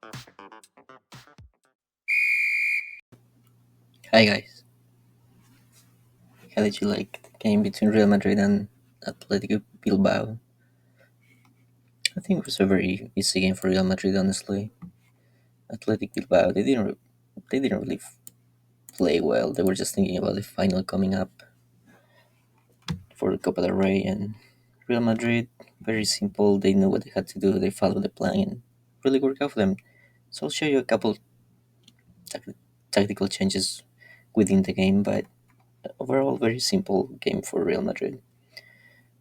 Hi guys, how did you like the game between Real Madrid and Athletic Bilbao? I think it was a very easy game for Real Madrid, honestly. Athletic Bilbao, they didn't really play well. They were just thinking about the final coming up for the Copa del Rey, and Real Madrid, very simple. They knew what they had to do. They followed the plan and really worked out for them. So I'll show you a couple tac- tactical changes within the game, but overall, very simple game for Real Madrid.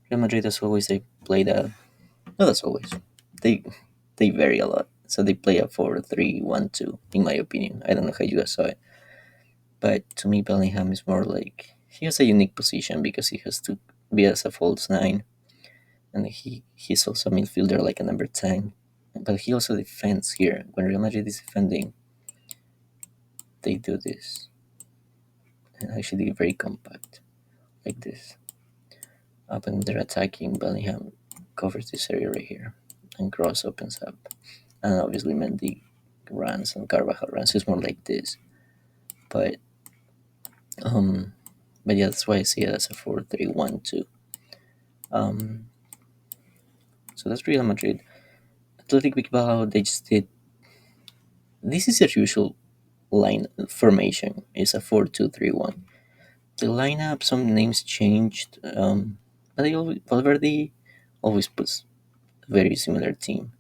Real Madrid, as always, they played a not as always. They they vary a lot. So they play a 4-3-1-2, in my opinion. I don't know how you guys saw it. But to me Bellingham is more like he has a unique position because he has to be as a false nine, and he's also a midfielder like a number 10. But he also defends here. When Real Madrid is defending, they do this. And actually very compact. Like this. Up when they're attacking, Bellingham covers this area right here. And Cross opens up. And obviously Mendy runs and Carvajal runs. It's more like this. But um, but yeah, that's why I see it as a 4-3-1-2. Um, so that's Real Madrid. Athletic Bilbao, they just did. This is their usual line formation. It's a 4-2-3-1. The lineup, some names changed, but they always Valverde always puts a very similar team.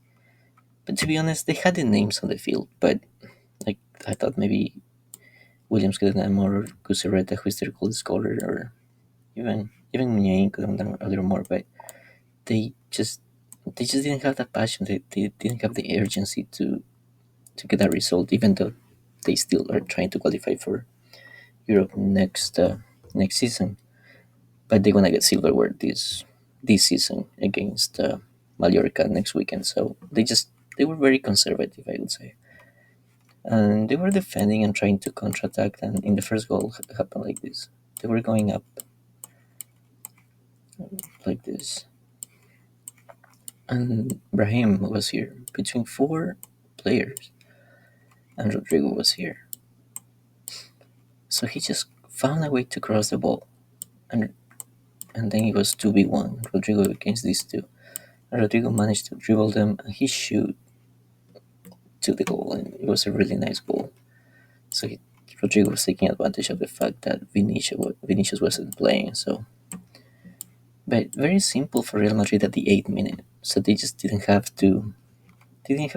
But to be honest, they had the names on the field, but like I thought maybe Williams could have done more, or Cucurella, who is their goal scorer, or even Muniain could have done a little more. But they just they just didn't have that passion. They didn't have the urgency to get a result, even though they still are trying to qualify for Europe next season. But they're gonna get silverware this season against Mallorca next weekend. So they were very conservative, I would say, and they were defending and trying to counterattack. And in the first goal happened like this. They were going up like this, and Brahim was here between four players, and Rodrigo was here. So he just found a way to cross the ball, and and then it was 2v1, Rodrigo against these two. And Rodrigo managed to dribble them, and he shoot to the goal, and it was a really nice goal. So Rodrigo was taking advantage of the fact that Vinicius wasn't playing. So, but very simple for Real Madrid at the 8th minute. So they just didn't have to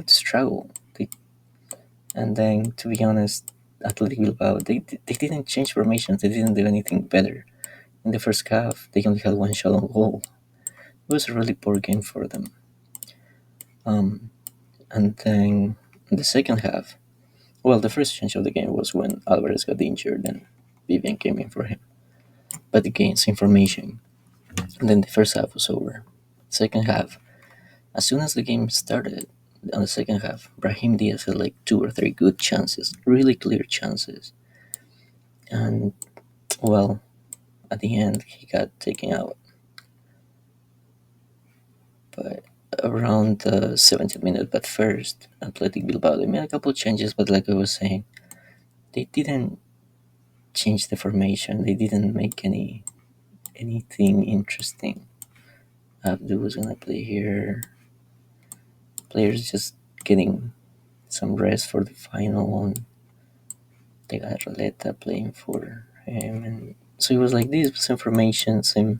struggle. And then, to be honest, Athletic Bilbao, they didn't change formations. They didn't do anything better. In the first half, they only had one shot on goal. It was a really poor game for them. And then in the second half, well, the first change of the game was when Alvarez got injured and Vivian came in for him. But again, same formation. And then the first half was over. Second half, as soon as the game started, on the second half, Brahim Diaz had like two or three good chances, really clear chances. And, well, at the end, he got taken out. But around the 70th minute, but first, Athletic Bilbao, they made a couple changes, but like I was saying, they didn't change the formation. They didn't make anything interesting. Abdu was gonna play here. Players just getting some rest for the final one. They got Roleta playing for him, and so it was like this: same formation, same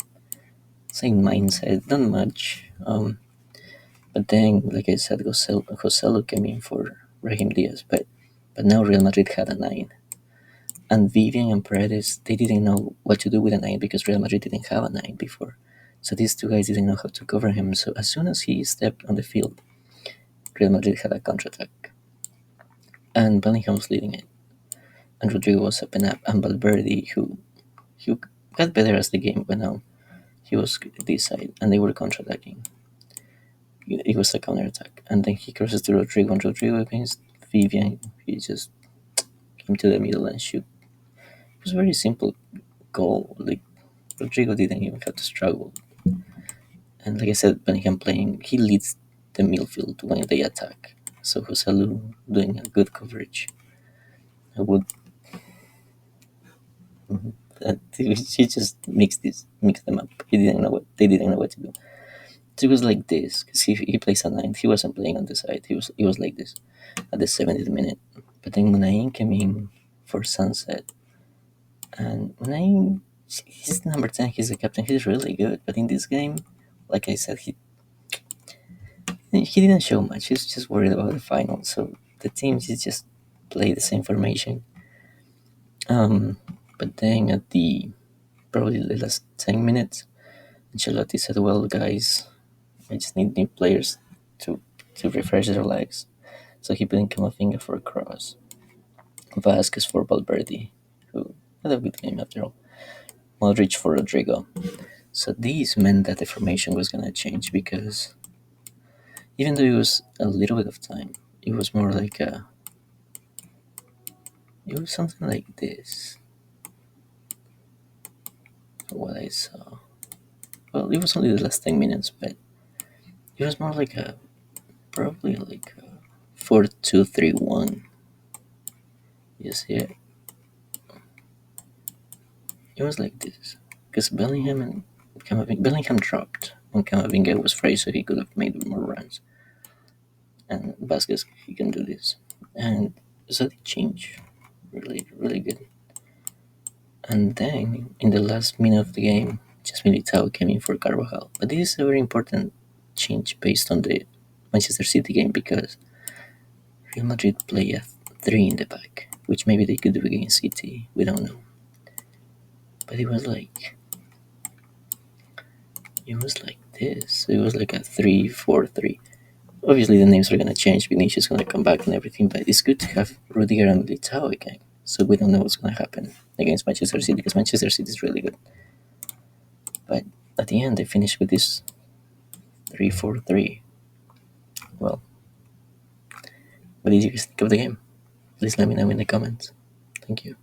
mindset, not much. But then, like I said, Joselu came in for Raheem Diaz, but now Real Madrid had a nine, and Vivian and Paredes, they didn't know what to do with a nine because Real Madrid didn't have a nine before. So these two guys didn't know how to cover him. So as soon as he stepped on the field, Real Madrid had a counterattack, and Bellingham was leading it, and Rodrigo was open up, and Valverde, who got better as the game went on, he was this side, and they were counterattacking. It was a counterattack, and then he crosses to Rodrigo, and Rodrigo against Vivian, he just came to the middle and shoot. It was a very simple goal. Like Rodrigo didn't even have to struggle, and like I said, Bellingham playing, he leads the midfield when they attack. So Joselu doing a good coverage. I would. He just mixed them up. They didn't know what to do. So it was like this because he plays a nine. He wasn't playing on the side. He was like this at the 70th minute. But then Munain came in for Sunset, and Munain, he's number 10. He's the captain. He's really good. But in this game, like I said, he didn't show much. He's just worried about the final. So the teams just play the same formation. But then at probably the last 10 minutes, Ancelotti said, "Well, guys, I just need new players to refresh their legs." So he put in Camavinga for a cross, Vasquez for Valverde, who had a good game after all, Modric for Rodrigo. So these meant that the formation was gonna change because even though it was a little bit of time, it was more like it was something like this. What I saw. Well, it was only the last 10 minutes, but it was more like probably like a 4-2-3-1. You see it? It was like this because Bellingham and Bellingham dropped when Camavinga was free, so he could have made more runs. And Vasquez, he can do this, and so they change really, really good. And then in the last minute of the game, just Militao came in for Carvajal. But this is a very important change based on the Manchester City game because Real Madrid play a three in the back, which maybe they could do against City. We don't know. But it was like this. It was like a 3-4-3. Obviously, the names are gonna change. Vinicius is gonna come back and everything, but it's good to have Rudiger and Militao again. So we don't know what's gonna happen against Manchester City because Manchester City is really good. But at the end, they finished with this 3-4-3. Well, what did you guys think of the game? Please let me know in the comments. Thank you.